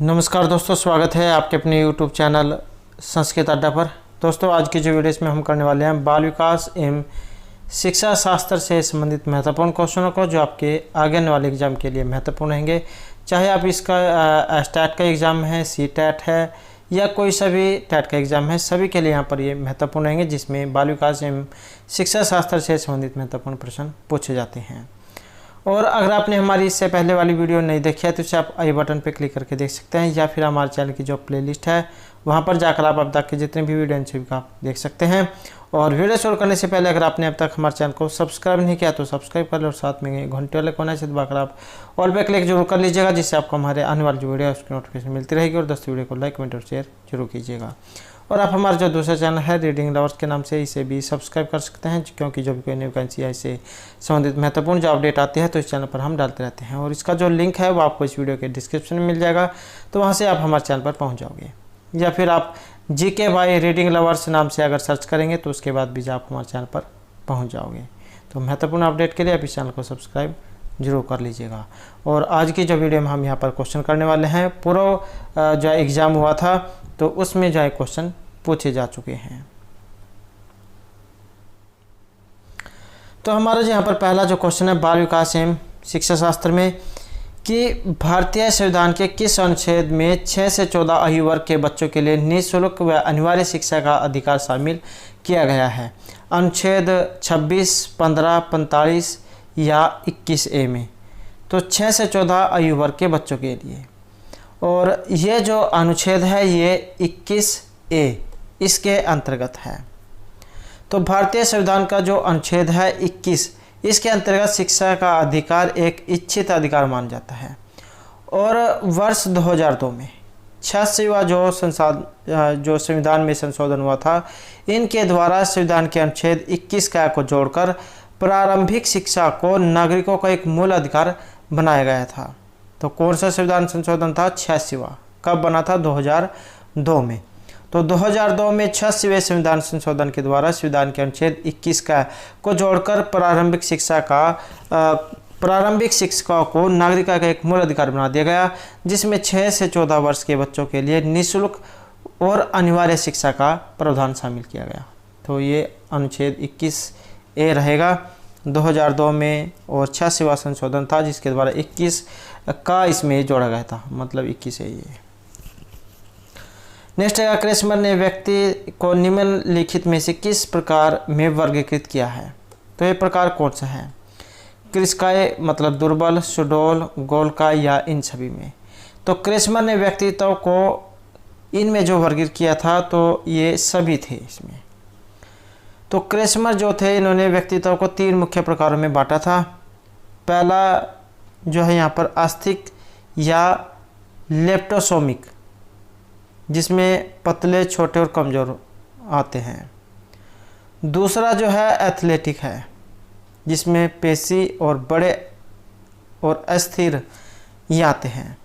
नमस्कार दोस्तों, स्वागत है आपके अपने यूट्यूब चैनल संस्कृत अड्डा पर। दोस्तों, आज की जो वीडियो इसमें हम करने वाले हैं बाल विकास एवं शिक्षा शास्त्र से संबंधित महत्वपूर्ण क्वेश्चनों को, जो आपके आगे आने वाले एग्जाम के लिए महत्वपूर्ण रहेंगे। चाहे आप इसका स्टैट का एग्ज़ाम है, सी टैट है या कोई सभी टैट का एग्ज़ाम है, सभी के लिए यहाँ पर ये महत्वपूर्ण रहेंगे, जिसमें बाल विकास एवं शिक्षा शास्त्र से संबंधित महत्वपूर्ण प्रश्न पूछे जाते हैं। और अगर आपने हमारी इससे पहले वाली वीडियो नहीं देखी है तो इसे आप आई बटन पर क्लिक करके देख सकते हैं, या फिर हमारे चैनल की जो प्लेलिस्ट है वहां पर जाकर आप अब तक के जितने भी वीडियो हैं सभी का आप देख सकते हैं। और वीडियो शुरू करने से पहले अगर आपने अब तक हमारे चैनल को सब्सक्राइब नहीं किया तो सब्सक्राइब कर लो, और साथ में घंटे वाले कोने से दबाकर आप ऑल पे क्लिक जरूर कर लीजिएगा, जिससे आपको हमारे आने वाली जो वीडियो है उसकी नोटिफिकेशन मिलती रहेगी। और दोस्तों, वीडियो को लाइक, कमेंट और शेयर जरूर कीजिएगा। और आप हमारा जो दूसरा चैनल है रीडिंग लवर्स के नाम से, इसे भी सब्सक्राइब कर सकते हैं, क्योंकि जो भी कोई नई वैकेंसी है इससे संबंधित महत्वपूर्ण जो अपडेट आती है तो इस चैनल पर हम डालते रहते हैं। और इसका जो लिंक है वो आपको इस वीडियो के डिस्क्रिप्शन में मिल जाएगा, तो वहाँ से आप हमारे चैनल पर पहुँच जाओगे। या फिर आप जीके बाय रीडिंग लवर्स नाम से अगर सर्च करेंगे तो उसके बाद भी आप हमारे चैनल पर पहुँच जाओगे। तो महत्वपूर्ण अपडेट के लिए आप इस चैनल को सब्सक्राइब जरूर कर लीजिएगा। और आज की जो वीडियो में हम यहाँ पर क्वेश्चन करने वाले हैं, पूरा जो एग्ज़ाम हुआ था तो उसमें जो है क्वेश्चन पूछे जा चुके हैं। तो हमारा जो यहाँ पर पहला जो क्वेश्चन है बाल विकास एवं शिक्षा शास्त्र में, कि भारतीय संविधान के किस अनुच्छेद में 6 से 14 आयु वर्ग के बच्चों के लिए निःशुल्क व अनिवार्य शिक्षा का अधिकार शामिल किया गया है? अनुच्छेद 26, 15, 45 या 21A में। तो 6 से 14 आयु वर्ग के बच्चों के लिए। और ये जो अनुच्छेद है ये 21A इसके अंतर्गत है। तो भारतीय संविधान का जो अनुच्छेद है 21, इसके अंतर्गत शिक्षा का अधिकार एक इच्छित अधिकार माना जाता है। और वर्ष 2002 में 86वां जो संविधान में संशोधन हुआ था, इनके द्वारा संविधान के अनुच्छेद 21 का को जोड़कर प्रारंभिक शिक्षा को नागरिकों का एक मूल अधिकार बनाया गया था। तो कौन सा संविधान संशोधन था? 86वां। कब बना था? 2002 में। तो 2002 में 86वें संविधान संशोधन के द्वारा संविधान के अनुच्छेद 21 का को जोड़कर प्रारंभिक शिक्षा को नागरिकता का एक मूल अधिकार बना दिया गया, जिसमें 6 से 14 वर्ष के बच्चों के लिए निःशुल्क और अनिवार्य शिक्षा का प्रावधान शामिल किया गया। तो ये अनुच्छेद 21A रहेगा 2002 में, और 86वां संशोधन था जिसके द्वारा 21 का इसमें जोड़ा गया था, मतलब 21 है ये। नेक्स्ट है, क्रेस्मर ने व्यक्ति को निम्नलिखित में से किस प्रकार में वर्गीकृत किया है? तो ये प्रकार कौन सा है? क्रिस्काय मतलब दुर्बल, सुडोल, गोलकाय या इन सभी में? तो क्रेस्मर ने व्यक्तित्व को इनमें जो वर्गीकृत किया था तो ये सभी थे इसमें। तो क्रेस्मर जो थे इन्होंने व्यक्तित्व को 3 मुख्य प्रकारों में बांटा था। पहला जो है यहाँ पर आस्तिक या लेप्टोसोमिक, जिसमें पतले, छोटे और कमज़ोर आते हैं। दूसरा जो है एथलेटिक है, जिसमें पेशी और बड़े और अस्थिर ये आते हैं।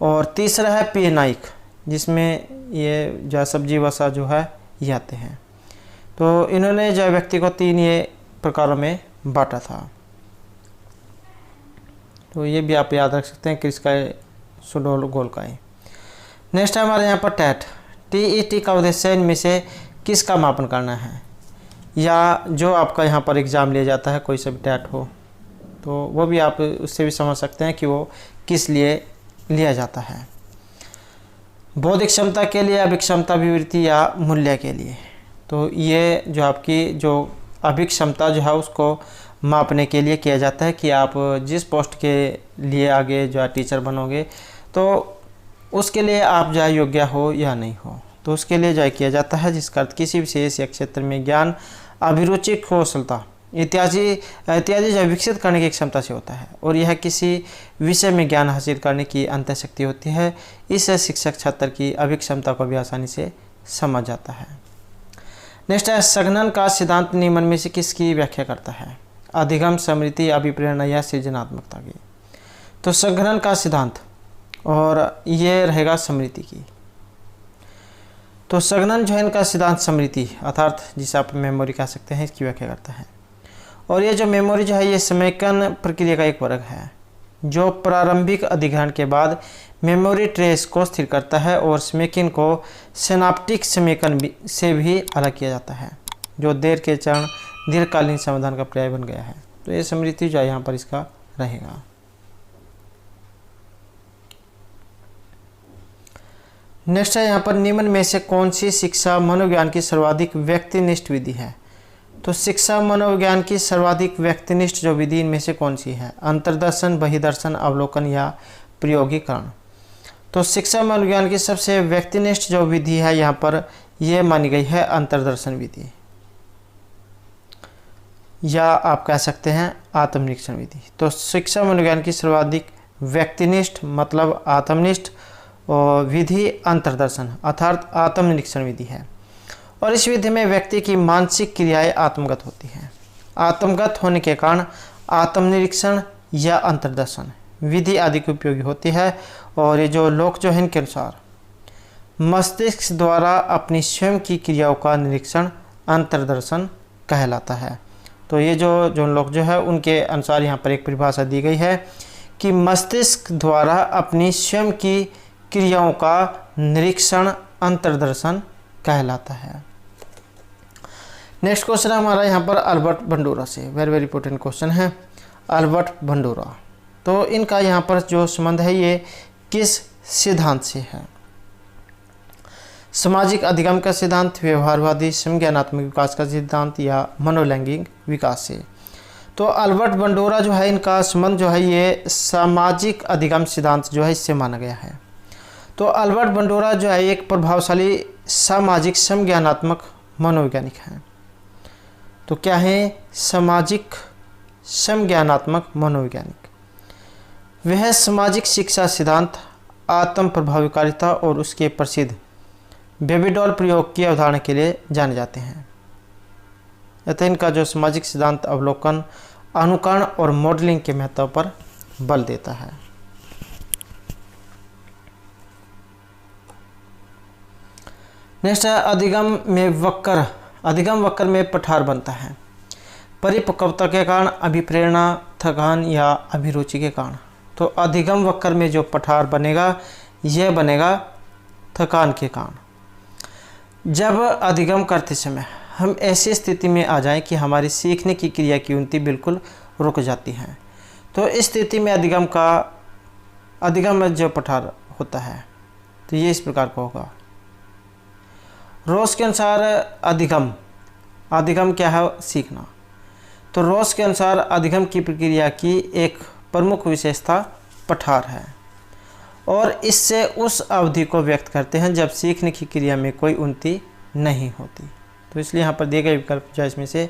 और तीसरा है पियनाइक, जिसमें ये जो सब्जी वसा जो है ये आते हैं। तो इन्होंने जो व्यक्ति को 3 ये प्रकारों में बांटा था। तो ये भी आप याद रख सकते हैं, क्रिस्काय, सुडोल, गोलकाय। नेक्स्ट है हमारे यहाँ पर टैट। TET का उद्देश्य इनमें से किसका मापन करना है? या जो आपका यहाँ पर एग्ज़ाम लिया जाता है, कोई सा भी टैट हो तो वो भी आप उससे भी समझ सकते हैं कि वो किस लिए लिया जाता है। बौद्धिक क्षमता के लिए, अभिक्षमता, अभिवृत्ति या मूल्य के लिए? तो ये जो आपकी जो अभिक्षमता जो है उसको मापने के लिए किया जाता है कि आप जिस पोस्ट के लिए आगे जो है टीचर बनोगे तो उसके लिए आप जो योग्य हो या नहीं हो, तो उसके लिए जो किया जाता है, जिसका अर्थ किसी विशेष या क्षेत्र में ज्ञान, अभिरुचि, कौशलता इत्यादि जो विकसित करने की क्षमता से होता है। और यह किसी विषय में ज्ञान हासिल करने की अंतःशक्ति होती है। इससे शिक्षक छात्र की अभिक्षमता को भी आसानी से समझ जाता है। नेक्स्ट है, संघनन का सिद्धांत निम्न में से किसकी व्याख्या करता है? अधिगम, स्मृति, अभिप्रेरणा या सृजनात्मकता की? तो संघनन का सिद्धांत, और ये रहेगा स्मृति की। तो संघनन जो है इनका सिद्धांत स्मृति अर्थात जिसे आप मेमोरी कह सकते हैं, इसकी व्याख्या करता है। और ये जो मेमोरी जो है ये समेकन प्रक्रिया का एक वर्ग है। जो प्रारंभिक अधिग्रहण के बाद मेमोरी ट्रेस को स्थिर करता है और स्मैकिंग को सिनाप्टिक समेकन से भी अलग किया जाता है, जो देर के चरण दीर्घकालीन समाधान का पर्याय बन गया है। तो ये स्मृति जो है यहाँ पर इसका रहेगा। नेक्स्ट है यहाँ पर निम्न में से कौन सी शिक्षा मनोविज्ञान की सर्वाधिक व्यक्तिनिष्ठ विधि है। तो शिक्षा मनोविज्ञान की सर्वाधिक व्यक्तिनिष्ठ जो विधि इनमें से कौन सी है, अंतर्दर्शन, बहिर्दर्शन, अवलोकन या प्रयोगीकरण। तो शिक्षा मनोविज्ञान की सबसे व्यक्तिनिष्ठ जो विधि है यहाँ पर यह मानी गई है अंतर्दर्शन विधि, या आप कह सकते हैं आत्मनिरीक्षण विधि। तो शिक्षा मनोविज्ञान की सर्वाधिक व्यक्तिनिष्ठ मतलब आत्मनिष्ठ और विधि अंतर्दर्शन अर्थात आत्मनिरीक्षण विधि है। और इस विधि में व्यक्ति की मानसिक क्रियाएं आत्मगत होती हैं। आत्मगत होने के कारण आत्मनिरीक्षण या अंतर्दर्शन विधि आदि की उपयोगी होती है। और ये जो लोग जो है इनके अनुसार मस्तिष्क द्वारा अपनी स्वयं की क्रियाओं का निरीक्षण अंतर्दर्शन कहलाता है। तो ये जो लोग जो है उनके अनुसार यहाँ पर एक परिभाषा दी गई है कि मस्तिष्क द्वारा अपनी स्वयं की क्रियाओं का निरीक्षण अंतर्दर्शन कहलाता है। नेक्स्ट क्वेश्चन है हमारा यहाँ पर अल्बर्ट बंडूरा से, वेरी वेरी इंपॉर्टेंट क्वेश्चन है अल्बर्ट बंडूरा। तो इनका यहाँ पर जो संबंध है ये किस सिद्धांत से है, सामाजिक अधिगम का सिद्धांत, व्यवहारवादी संज्ञानात्मक विकास का सिद्धांत या मनोलैंगिक विकास से। तो अल्बर्ट बंडूरा जो है इनका संबंध जो है ये सामाजिक अधिगम सिद्धांत जो है इससे माना गया है। तो अल्बर्ट बंडूरा जो है एक प्रभावशाली सामाजिक संज्ञानात्मक मनोवैज्ञानिक हैं। तो क्या है सामाजिक संज्ञानात्मक मनोवैज्ञानिक। वह सामाजिक शिक्षा सिद्धांत, आत्म प्रभावकारिता और उसके प्रसिद्ध बेबीडॉल प्रयोग की अवधारणा के लिए जाने जाते हैं। अतः इनका जो सामाजिक सिद्धांत अवलोकन, अनुकरण और मॉडलिंग के महत्व पर बल देता है। नेक्स्ट है अधिगम में वक्र। अधिगम वक्र में पठार बनता है परिपक्वता के कारण, अभिप्रेरणा, थकान या अभिरुचि के कारण। तो अधिगम वक्र में जो पठार बनेगा यह बनेगा थकान के कारण। जब अधिगम करते समय हम ऐसी स्थिति में आ जाएं कि हमारी सीखने की क्रिया की उन्नति बिल्कुल रुक जाती है, तो इस स्थिति में अधिगम में जो पठार होता है तो ये इस प्रकार का होगा। रोस के अनुसार अधिगम क्या है, सीखना। तो रोस के अनुसार अधिगम की प्रक्रिया की एक प्रमुख विशेषता पठार है और इससे उस अवधि को व्यक्त करते हैं जब सीखने की क्रिया में कोई उन्नति नहीं होती। तो इसलिए यहाँ पर दिए गए विकल्प जो इसमें से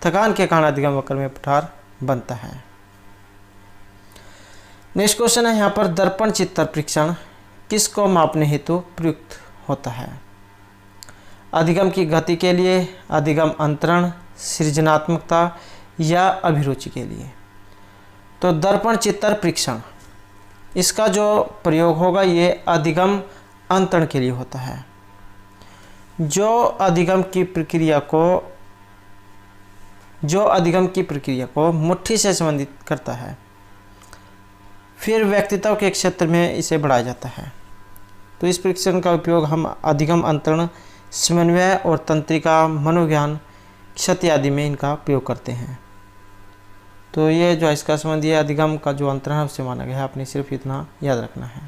थकान के कारण अधिगम वक्र में पठार बनता है। नेक्स्ट क्वेश्चन है यहाँ पर दर्पण चित्तर परीक्षण किसको मापने हेतु प्रयुक्त होता है। अधिगम की गति के लिए, अधिगम अंतरण, सृजनात्मकता या अभिरुचि के लिए। तो दर्पण चित्तर परीक्षण इसका जो प्रयोग होगा ये अधिगम अंतरण के लिए होता है। जो अधिगम की प्रक्रिया को मुट्ठी से संबंधित करता है, फिर व्यक्तित्व के क्षेत्र में इसे बढ़ाया जाता है। तो इस परीक्षण का उपयोग हम अधिगम अंतरण, समन्वय और तंत्रिका, मनोविज्ञान, क्षति आदि में इनका प्रयोग करते हैं। तो ये जो इसका संबंध ये अधिगम का जो अंतरण है उससे माना गया है, आपने सिर्फ इतना याद रखना है।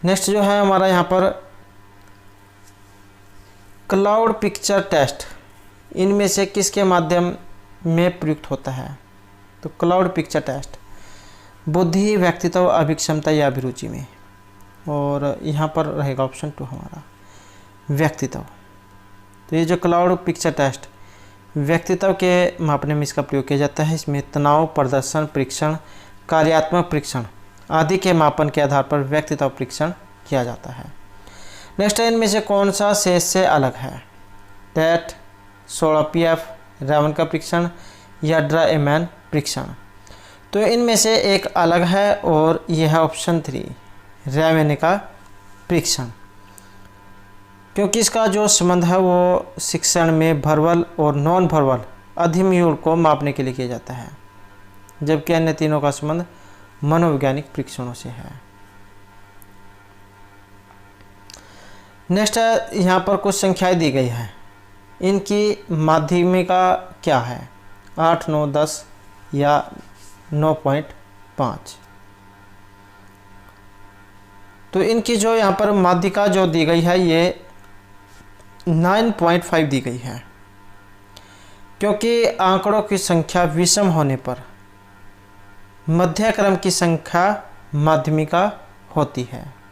नेक्स्ट जो है हमारा यहाँ पर क्लाउड पिक्चर टेस्ट इनमें से किसके माध्यम में प्रयुक्त होता है। तो क्लाउड पिक्चर टेस्ट बुद्धि, व्यक्तित्व, अभिक्षमता या अभिरुचि में, और यहाँ पर रहेगा ऑप्शन 2 हमारा व्यक्तित्व। तो ये जो क्लाउड पिक्चर टेस्ट व्यक्तित्व के मापने में इसका प्रयोग किया जाता है। इसमें तनाव, प्रदर्शन परीक्षण, कार्यात्मक परीक्षण आदि के मापन के आधार पर व्यक्तित्व परीक्षण किया जाता है। नेक्स्ट है इनमें से कौन सा शेष से अलग है। टेट, 16 PF, रावण का परीक्षण या ड्राएमैन परीक्षण। तो इनमें से एक अलग है और यह है ऑप्शन 3 रावण का परीक्षण, क्योंकि इसका जो संबंध है वो शिक्षण में वर्बल और नॉन वर्बल अधिम्यूल को मापने के लिए किया जाता है, जबकि अन्य तीनों का संबंध मनोवैज्ञानिक परीक्षणों से है। नेक्स्ट है, यहाँ पर कुछ संख्याएं दी गई हैं, इनकी माध्यमिका क्या है, 8, 9, 10 या 9.5। तो इनकी जो यहाँ पर माध्यिका जो दी गई है ये 9.5 दी गई है, क्योंकि आंकड़ों की संख्या विषम होने पर मध्य क्रम की संख्या माध्यमिका होती है।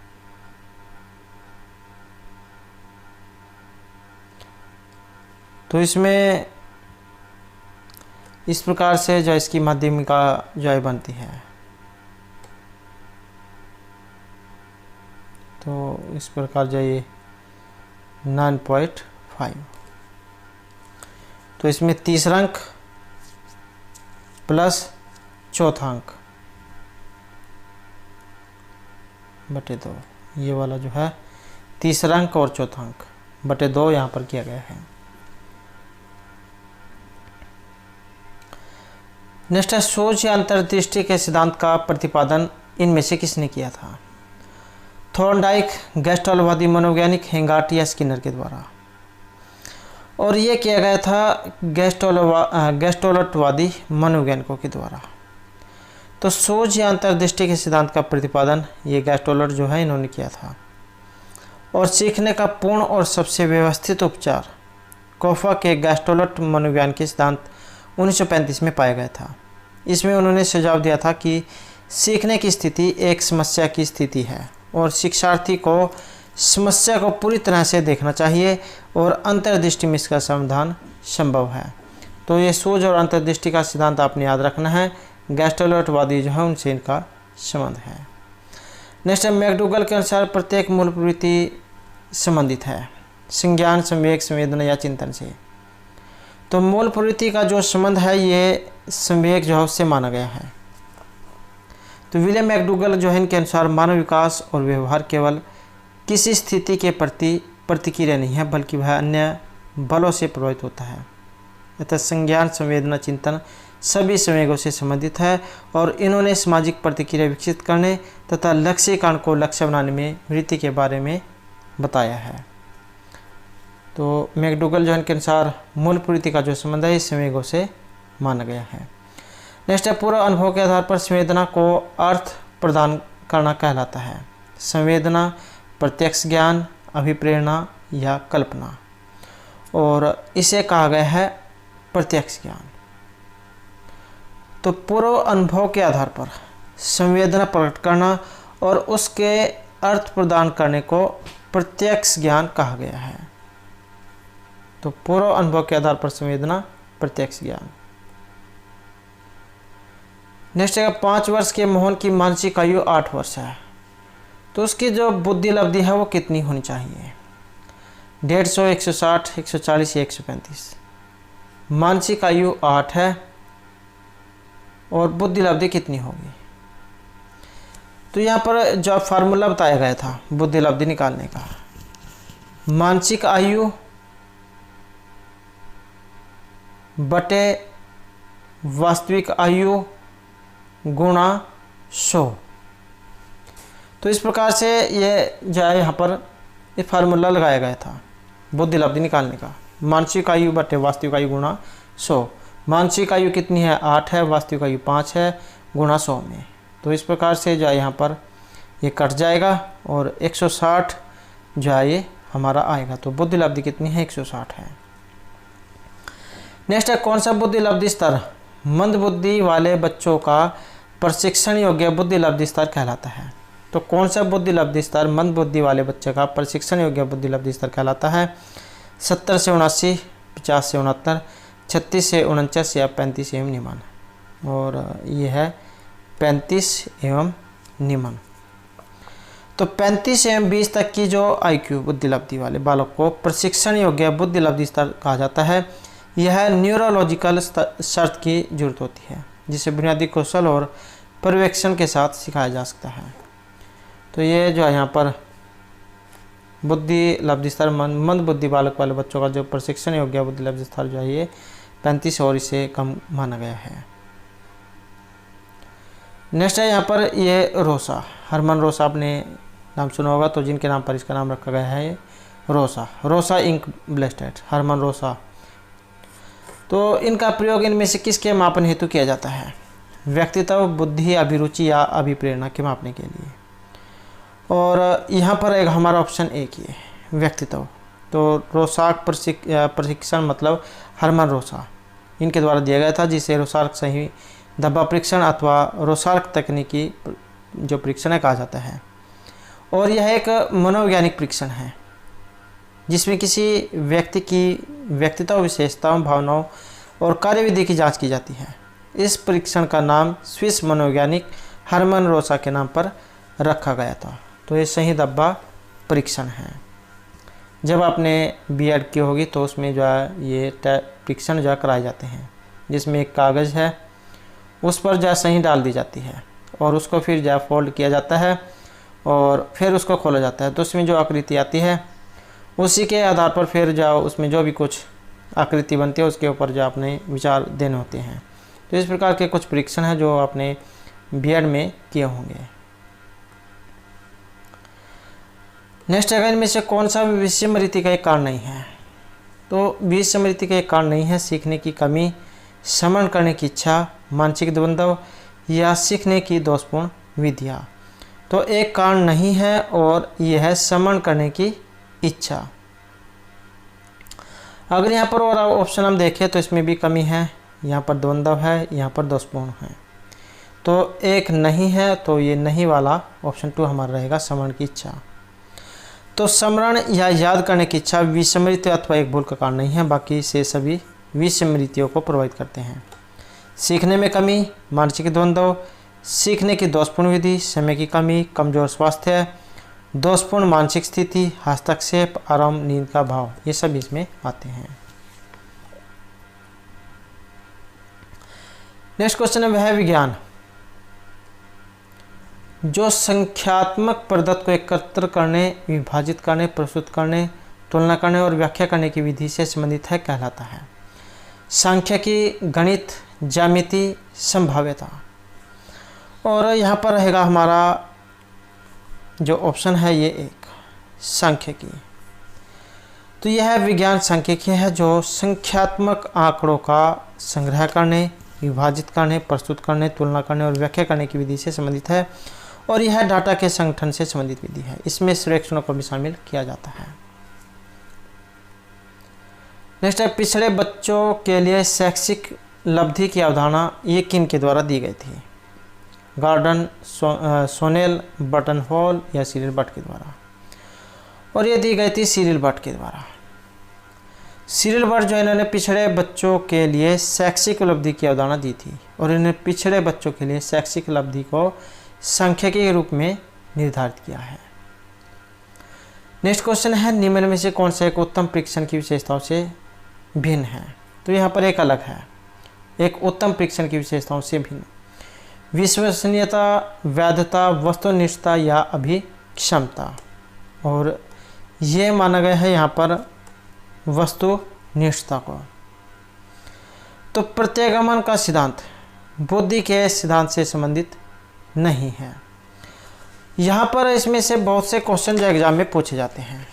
तो इसमें इस प्रकार से जो इसकी माध्यमिका जो है बनती है। तो इस प्रकार जो ये 9.5, तो इसमें तीसरा अंक प्लस चौथा अंक बटे 2, ये वाला जो है तीसरा अंक और चौथा अंक बटे 2 यहाँ पर किया गया है। नेक्स्ट है, सोच या अंतर्दृष्टि के सिद्धांत का प्रतिपादन इनमें से किसने किया था, थॉर्नडाइक, गेस्टोलवादी मनोवैज्ञानिक, हेंगार्ट या स्किनर के द्वारा। और ये किया गया था गेस्टोलटवादी मनोवैज्ञानिकों के द्वारा। तो सोच या अंतर्दृष्टि के सिद्धांत का प्रतिपादन ये गेस्टोलट जो है इन्होंने किया था। और सीखने का पूर्ण और सबसे व्यवस्थित उपचार कोफा के गेस्टोलट मनोविज्ञान के सिद्धांत 1935 में पाया गया था। इसमें उन्होंने सुझाव दिया था कि सीखने की स्थिति एक समस्या की स्थिति है और शिक्षार्थी को समस्या को पूरी तरह से देखना चाहिए और अंतर्दृष्टि में इसका समाधान संभव है। तो ये सोच और अंतर्दृष्टि का सिद्धांत आपने याद रखना है। गेस्टोलटवादी जो है उनसे इनका संबंध है। नेक्स्ट है, मैकडूगल के अनुसार प्रत्येक मूल प्रवृत्ति संबंधित है संज्ञान, संवेग, संवेदना या चिंतन से। तो मूल प्रवृत्ति का जो संबंध है ये संवेग जो है उससे माना गया है। तो विलियम मैकडूगल जो है इनके अनुसार मानव विकास और व्यवहार केवल किसी स्थिति के प्रति प्रतिक्रिया नहीं है बल्कि वह अन्य बलों से प्रभावित होता है। अतः संज्ञान, संवेदना, चिंतन सभी संवेगों से संबंधित है और इन्होंने सामाजिक प्रतिक्रिया विकसित करने तथा लक्ष्यीकरण को लक्ष्य बनाने में वृत्ति के बारे में बताया है। तो मैकडूगल जो के अनुसार मूल प्रवृत्ति का जो संबंध है इस संवेगों से माना गया है। नेक्स्ट है, पूर्व अनुभव के आधार पर संवेदना को अर्थ प्रदान करना कहलाता है। संवेदना प्रत्यक्ष ज्ञान, अभिप्रेरणा या कल्पना, और इसे कहा गया है प्रत्यक्ष ज्ञान। तो पूर्व अनुभव के आधार पर संवेदना प्रकट करना और उसके अर्थ प्रदान करने को प्रत्यक्ष ज्ञान कहा गया है। तो पूर्व अनुभव के आधार पर संवेदना, प्रत्यक्ष ज्ञान। नेक्स्ट है, 5 वर्ष के मोहन की मानसिक आयु 8 वर्ष है, तो उसकी जो बुद्धि लब्धि है वो कितनी होनी चाहिए, 150, 160, 140 या 135। मानसिक आयु 8 है और बुद्धि लब्धि कितनी होगी। तो यहाँ पर जो फार्मूला बताया गया था बुद्धि लब्धि निकालने का, मानसिक आयु बटे वास्तविक आयु गुणा 100। तो इस प्रकार से ये जो है यहाँ पर ये फार्मूला लगाया गया था बुद्धि लब्धि निकालने का, मानसिक आयु बटे वास्तविक आयु गुणा 100। मानसिक आयु कितनी है, 8 है, वास्तविक आयु 5 है, गुणा 100 में। तो इस प्रकार से जो है यहाँ पर ये कट जाएगा और 160 जो है ये हमारा आएगा। तो बुद्धि लब्धि कितनी है, 160 है। नेक्स्ट है, कौन सा बुद्धि लब्धि स्तर मंद बुद्धि वाले बच्चों का प्रशिक्षण योग्य बुद्धि लब्धि स्तर कहलाता है। तो कौन सा बुद्धि लब्धि स्तर मंद बुद्धि वाले बच्चे का प्रशिक्षण योग्य बुद्धि लब्धि स्तर कहलाता है, 70 से 79, 50 से 69, 36 से 49 या 35 एवं निम्न। और ये है 35 एवं निम्न। तो 35 एवं 20 तक की जो IQ बुद्धि लब्धि वाले बालक को प्रशिक्षण योग्य बुद्धि लब्धि स्तर कहा जाता है। यह न्यूरोलॉजिकल शर्त की जरूरत होती है जिसे बुनियादी कौशल और पर्यवेक्षण के साथ सिखाया जा सकता है। तो ये जो है यहाँ पर बुद्धि लब्धि स्तर मंद बुद्धि बालक वाले बच्चों का जो प्रशिक्षण योग्य बुद्धि लब्धि स्तर जो है ये 35 और इससे कम माना गया है। नेक्स्ट है यहाँ पर ये रोसा, हरमन रोसा आपने नाम सुना होगा, तो जिनके नाम पर इसका नाम रखा गया है ये रोसा इंक ब्लेस्टेड, हरमन रोसा। तो इनका प्रयोग इनमें से किसके मापन हेतु किया जाता है? व्यक्तित्व, बुद्धि, अभिरुचि या अभिप्रेरणा के मापने के लिए। और यहाँ पर एक हमारा ऑप्शन एक ही है, व्यक्तित्व। तो रोसार्क परीक्षण मतलब हरमन रोसा इनके द्वारा दिया गया था, जिसे रोसार्क सही धब्बा परीक्षण अथवा रोसार्क तकनीकी जो परीक्षण है कहा जाता है। और यह एक मनोवैज्ञानिक परीक्षण है जिसमें किसी व्यक्ति की व्यक्तित्व, विशेषताओं, भावनाओं और कार्यविधि की जांच की जाती है। इस परीक्षण का नाम स्विस मनोवैज्ञानिक हरमन रोसा के नाम पर रखा गया था। तो ये सही धब्बा परीक्षण है। जब आपने बीएड की होगी तो उसमें जो है ये परीक्षण जो कराए जाते हैं, जिसमें एक कागज़ है उस पर जो सही डाल दी जाती है और उसको फिर जो फोल्ड किया जाता है और फिर उसको खोला जाता है। तो उसमें जो आकृति आती है उसी के आधार पर फिर जो उसमें जो भी कुछ आकृति बनती है उसके ऊपर जो आपने विचार देने होते हैं। तो इस प्रकार के कुछ परीक्षण हैं जो आपने बीएड में किए होंगे। नेक्स्ट है, इनमें से कौन सा विषमृति का एक कारण नहीं है? तो विषमृति का एक कारण नहीं है सीखने की कमी, स्मरण करने की इच्छा, मानसिक द्वंद्व या सीखने की दोषपूर्ण विधियाँ। तो एक कारण नहीं है और यह है स्मरण करने की इच्छा। अगर यहाँ पर और ऑप्शन हम देखें तो इसमें भी कमी है, यहाँ पर द्वंद्व है, यहाँ पर दोषपूर्ण है। तो एक नहीं है, तो ये नहीं वाला ऑप्शन 2 हमारा रहेगा, स्मरण की इच्छा। तो स्मरण या याद करने की इच्छा विस्मृति अथवा एक भूल का कारण नहीं है, बाकी से सभी विस्मृतियों को प्रभावित करते हैं। सीखने में कमी, मानसिक द्वंद्व, सीखने की दोषपूर्ण विधि, समय की कमी, कमजोर स्वास्थ्य, दोषपूर्ण मानसिक स्थिति, हस्तक्षेप, आराम, नींद का भाव, ये सब इसमें आते हैं। नेक्स्ट क्वेश्चन है, वह विज्ञान जो संख्यात्मक पदार्थ को एकत्र करने, विभाजित करने, प्रस्तुत करने, तुलना करने और व्याख्या करने की विधि से संबंधित है कहलाता है? सांख्यिकी, गणित, ज्यामिति, संभाव्यता। और यहाँ पर रहेगा हमारा जो ऑप्शन है ये एक, सांख्यिकी। तो यह विज्ञान सांख्यिकी है जो संख्यात्मक आंकड़ों का संग्रह करने, विभाजित करने, प्रस्तुत करने, तुलना करने और व्याख्या करने की विधि से संबंधित है। और यह डाटा के संगठन से संबंधित विधि है। इसमें सर्वेक्षणों को भी शामिल किया जाता है। नेक्स्ट है, पिछड़े बच्चों के लिए शैक्षिक लब्धि की अवधारणा ये किन के द्वारा दी गई थी? गार्डन, सोनेल, बटन हॉल या सिरिल भट्ट के द्वारा? और ये दी गई थी सिरिल भट्ट के द्वारा। सिरिल भट्ट जो इन्होंने पिछड़े बच्चों के लिए शैक्षिक उपलब्धि की अवधारणा दी थी और इन्होंने पिछड़े बच्चों के लिए शैक्षिक उपलब्धि को सांख्यिकी के रूप में निर्धारित किया है। नेक्स्ट क्वेश्चन है, निम्न में से कौन सा एक उत्तम परीक्षण की विशेषताओं से भिन्न है? तो यहाँ पर एक अलग है, एक उत्तम परीक्षण की विशेषताओं से भिन्न। विश्वसनीयता, वैधता, वस्तुनिष्ठता या अभिक्षमता। और ये माना गया है यहाँ पर वस्तुनिष्ठता को। तो प्रत्यागमन का सिद्धांत बुद्धि के सिद्धांत से संबंधित नहीं है। यहाँ पर इसमें से बहुत से क्वेश्चन जो एग्जाम में पूछे जाते हैं।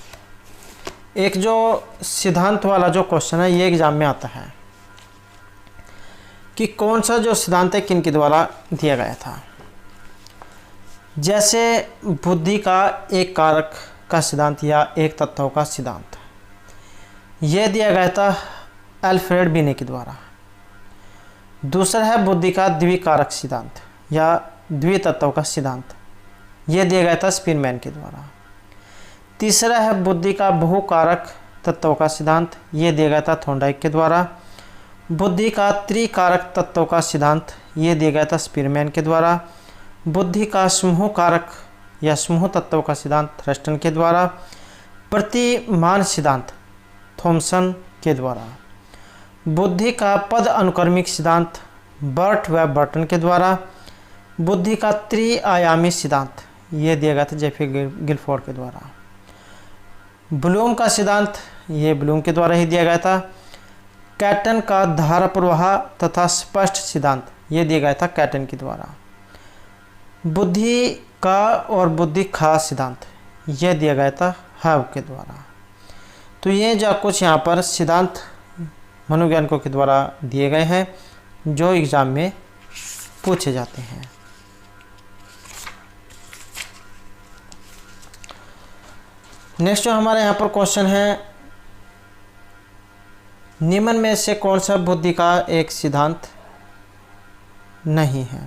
एक जो सिद्धांत वाला जो क्वेश्चन है ये एग्जाम में आता है कि कौन सा जो सिद्धांत है किन के द्वारा दिया गया था। जैसे बुद्धि का एक कारक का सिद्धांत या एक तत्व का सिद्धांत, यह दिया गया था अल्फ्रेड बिने के द्वारा। दूसरा है बुद्धि का द्विकारक सिद्धांत या द्वितत्व का सिद्धांत, यह दिया गया था स्पिनमैन के द्वारा। तीसरा है बुद्धि का बहुकारक तत्व का सिद्धांत, यह दिया गया था थॉर्नडाइक के द्वारा। बुद्धि का त्रिकारक तत्व का सिद्धांत, यह दिया गया था स्पिनमैन के द्वारा। बुद्धि का समूह कारक या समूह तत्व का सिद्धांत थ्रस्टन के द्वारा। प्रतिमान सिद्धांत थॉमसन के द्वारा। बुद्धि का पद अनुक्रमिक सिद्धांत बर्ट व बर्टन के द्वारा। बुद्धि का त्रिआयामी सिद्धांत ये दिया गया था जेफे गिलफोर्ड के द्वारा। ब्लूम का सिद्धांत ये ब्लूम के द्वारा ही दिया गया था। कैटन का धारा प्रवाह तथा स्पष्ट सिद्धांत ये दिया गया था कैटन के द्वारा। बुद्धि का और बुद्धि खास सिद्धांत यह दिया गया था हब के द्वारा। तो ये जो कुछ यहाँ पर सिद्धांत मनोवैज्ञानिकों के द्वारा दिए गए हैं जो एग्जाम में पूछे जाते हैं। नेक्स्ट जो हमारे यहाँ पर क्वेश्चन है, निम्न में से कौन सा बुद्धि का एक सिद्धांत नहीं है?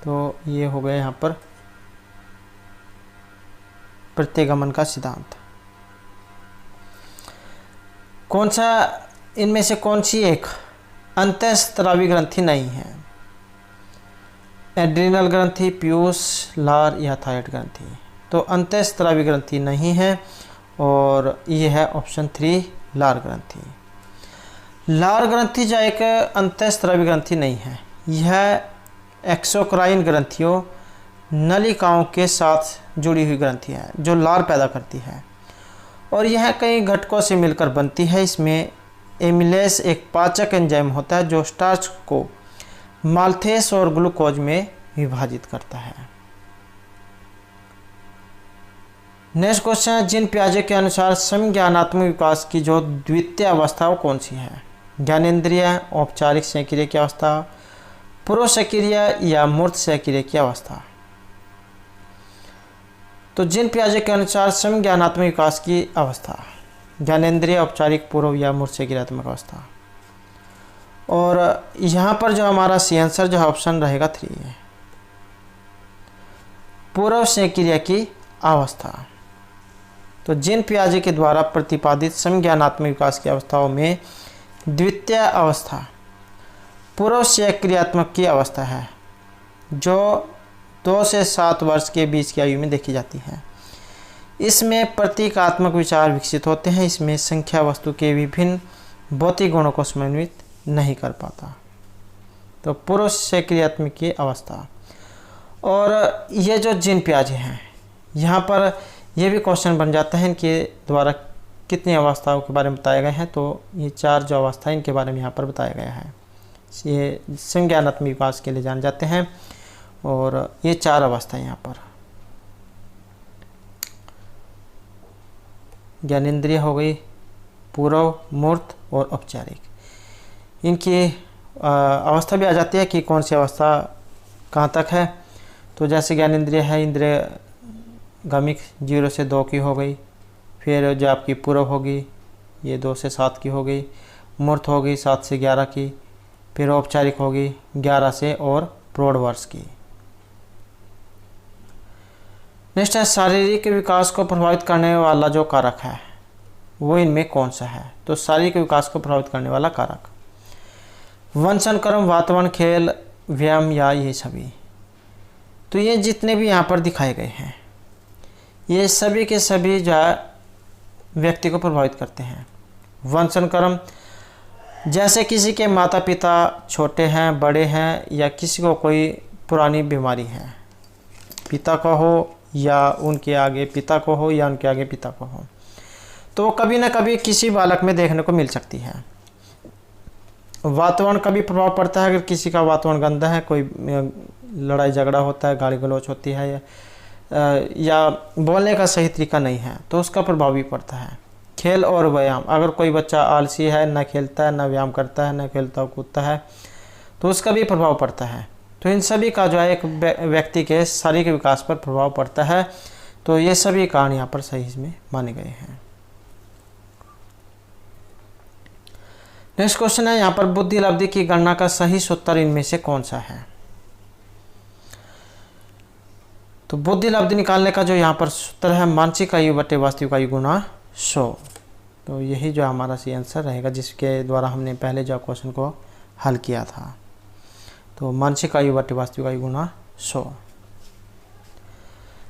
तो ये हो गया यहाँ पर प्रत्यगमन का सिद्धांत। कौन सा इनमें से कौन सी एक अंतःस्रावी ग्रंथि नहीं है? एड्रिनल ग्रंथि, पीयूष, लार या थायराइड ग्रंथि। तो अंतःस्रावी ग्रंथि नहीं है और ये है ऑप्शन 3 लार ग्रंथि। लार ग्रंथि जो एक अंतःस्रावी ग्रंथि नहीं है, यह एक्सोक्राइन ग्रंथियों नलिकाओं के साथ जुड़ी हुई ग्रंथि है जो लार पैदा करती है और यह कई घटकों से मिलकर बनती है। इसमें एमिलेस एक पाचक एंजाइम होता है जो स्टार्च को माल्थेस और ग्लूकोज में विभाजित करता है। नेक्स्ट क्वेश्चन है, जिन पियाजे के अनुसार संज्ञानात्मक विकास की जो द्वितीय अवस्था वो कौन सी है? ज्ञानेंद्रिय, औपचारिक सक्रिय की अवस्था, पूर्व सक्रिय या मूर्त सक्रिय की अवस्था। तो जिन पियाजे के अनुसार संज्ञानात्मक विकास की अवस्था ज्ञानेंद्रिय, औपचारिक, पूर्व या मूर्त सक्रियात्मक अवस्था। और यहाँ पर जो हमारा सी आंसर जो ऑप्शन रहेगा 3 है, पूर्व सक्रिय की अवस्था। तो जिन पियाजे के द्वारा प्रतिपादित संज्ञानात्मक विकास की अवस्थाओं में द्वितीय अवस्था पूर्व सक्रियात्मक की अवस्था है जो 2 से 7 वर्ष के बीच की आयु में देखी जाती है। इसमें प्रतीकात्मक विचार विकसित होते हैं। इसमें संख्या वस्तु के विभिन्न भौतिक गुणों को समन्वित नहीं कर पाता। तो पूर्व सक्रियात्मक की अवस्था। और ये जो जिन पियाजे हैं यहाँ पर यह भी क्वेश्चन बन जाता है इनके द्वारा कितनी अवस्थाओं के बारे में बताया गया है। तो ये 4 जो अवस्था इनके बारे में यहाँ पर बताया गया है। ये संज्ञानात्मक विकास के लिए जाने जाते हैं और ये 4 अवस्था यहाँ पर ज्ञानेंद्रिय हो गई, पूर्व, मूर्त और औपचारिक। इनकी अवस्था भी आ जाती है कि कौन सी अवस्था कहाँ तक है। तो जैसे ज्ञानेंद्रिय है, इंद्रिय गामिक 0 से 2 की हो गई, फिर जो आपकी पूर्व होगी ये 2 से 7 की हो गई, मूर्त होगी 7 से 11 की, फिर औपचारिक होगी 11 से और प्रौढ़ वर्ष की। नेक्स्ट है, शारीरिक विकास को प्रभावित करने वाला जो कारक है वो इनमें कौन सा है? तो शारीरिक विकास को प्रभावित करने वाला कारक वंशन क्रम, वातावरण, खेल, व्यायाम या ये सभी। तो ये जितने भी यहाँ पर दिखाए गए हैं ये सभी के सभी जो व्यक्ति को प्रभावित करते हैं। वंशन क्रम, जैसे किसी के माता पिता छोटे हैं, बड़े हैं या किसी को कोई पुरानी बीमारी है, पिता को हो या उनके आगे पिता को हो या उनके आगे पिता को हो, तो कभी ना कभी किसी बालक में देखने को मिल सकती है। वातावरण का भी प्रभाव पड़ता है। अगर किसी का वातावरण गंदा है, कोई लड़ाई झगड़ा होता है, गाली गलौज होती है या बोलने का सही तरीका नहीं है, तो उसका प्रभाव भी पड़ता है। खेल और व्यायाम, अगर कोई बच्चा आलसी है, ना खेलता है, ना व्यायाम करता है, ना खेलता कूदता है, तो उसका भी प्रभाव पड़ता है। तो इन सभी का जो है एक व्यक्ति के शारीरिक विकास पर प्रभाव पड़ता है। तो ये सभी कारण यहाँ पर सही इसमें माने गए हैं। नेक्स्ट क्वेश्चन है यहाँ पर, बुद्धि लब्धि की गणना का सही सूत्र इनमें से कौन सा है? तो बुद्धि लब्धि निकालने का जो यहाँ पर सूत्र है, मानसिक आयु बटे वास्तविक आयु गुणा 100। तो यही जो हमारा सी आंसर रहेगा जिसके द्वारा हमने पहले जो क्वेश्चन को हल किया था। तो मानसिक आयु बटे वास्तविक आयु गुणा 100।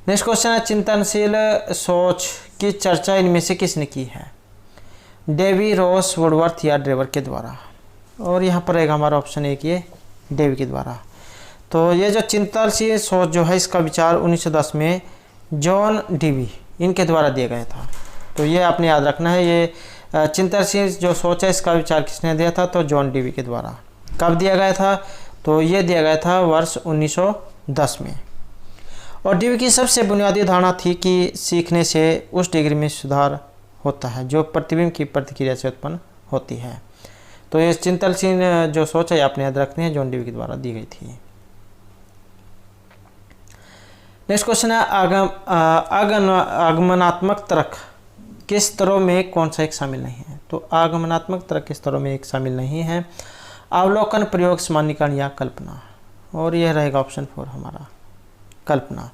नेक्स्ट क्वेश्चन है, चिंतनशील सोच की चर्चा इनमें से किसने की है? डेवी, रॉस, वुडवर्थ या ड्रेवर के द्वारा। और यहाँ पर रहेगा हमारा ऑप्शन 1 ये डेवी के द्वारा। तो ये जो चिंतनशील सोच जो है इसका विचार 1910 में जॉन डीवी इनके द्वारा दिया गया था। तो ये आपने याद रखना है, ये चिंतनशील जो सोच है इसका विचार किसने दिया था? तो जॉन डीवी के द्वारा। कब दिया गया था? तो ये दिया गया था वर्ष 1910 में। और डीवी की सबसे बुनियादी धारणा थी कि सीखने से उस डिग्री में सुधार होता है जो प्रतिबिंब की प्रतिक्रिया से उत्पन्न होती है। तो ये चिंतनशील जो सोच है आपने याद रखनी है, जॉन डीवी के द्वारा दी गई थी। नेक्स्ट क्वेश्चन है आगमनात्मक तर्क के स्तरों में कौन सा एक शामिल नहीं है? तो आगमनात्मक तर्क के स्तरों में एक शामिल नहीं है अवलोकन, प्रयोग, सामान्यीकरण या कल्पना। और यह रहेगा ऑप्शन 4 हमारा, कल्पना।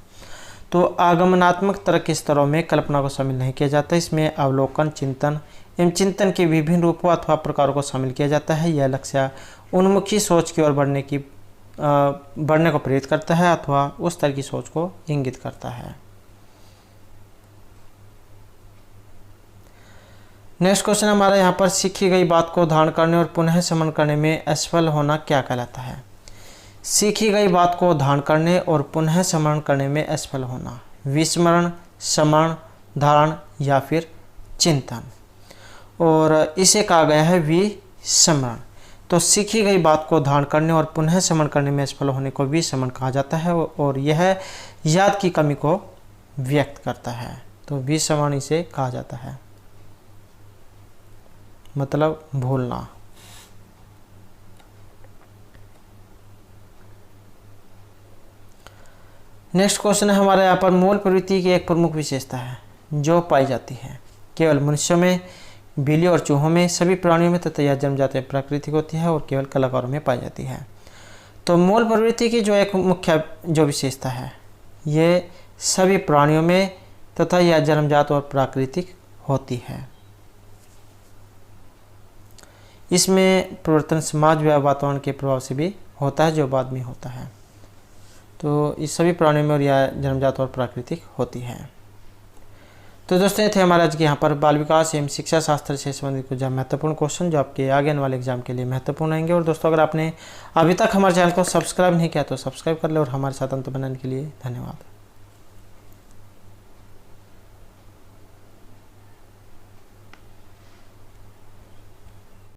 तो आगमनात्मक तर्क के स्तरों में कल्पना को शामिल नहीं किया जाता। इसमें अवलोकन, चिंतन एवं चिंतन के विभिन्न रूपों अथवा प्रकारों को शामिल किया जाता है। यह लक्ष्य उन्मुखी सोच की ओर बढ़ने को प्रेरित करता है अथवा उस तरह की सोच को इंगित करता है। नेक्स्ट क्वेश्चन हमारा यहाँ पर सीखी गई बात को धारण करने और पुनः स्मरण करने में असफल होना क्या कहलाता है? सीखी गई बात को धारण करने और पुनः स्मरण करने में असफल होना, विस्मरण, स्मरण, धारण या फिर चिंतन। और इसे कहा गया है विस्मरण। तो सीखी गई बात को धारण करने और पुनः स्मरण करने में असफल होने को विस्मरण कहा जाता है और यह याद की कमी को व्यक्त करता है। तो विस्मरण इसे कहा जाता है, मतलब भूलना। नेक्स्ट क्वेश्चन है हमारे यहाँ पर मूल प्रवृत्ति की एक प्रमुख विशेषता है जो पाई जाती है केवल मनुष्यों में, बिल्ली और चूहों में, सभी प्राणियों में तथा यह जन्मजात प्राकृतिक होती है और केवल कलाकारों में पाई जाती है। तो मूल प्रवृत्ति की जो एक मुख्य जो विशेषता है ये सभी प्राणियों में तथा यह जन्मजात और प्राकृतिक होती है। इसमें परिवर्तन समाज व वातावरण के प्रभाव से भी होता है जो बाद में होता है। तो इस सभी प्राणियों में और यह जन्मजात और प्राकृतिक होती है। तो दोस्तों ये थे हमारे आज के यहाँ पर बाल विकास एवं शिक्षा शास्त्र से संबंधित कुछ महत्वपूर्ण क्वेश्चन जो आपके आगे आने वाले एग्जाम के लिए महत्वपूर्ण रहेंगे। और दोस्तों अगर आपने अभी तक हमारे चैनल को सब्सक्राइब नहीं किया तो सब्सक्राइब कर ले और हमारे साथ अंत बनाने के लिए धन्यवाद।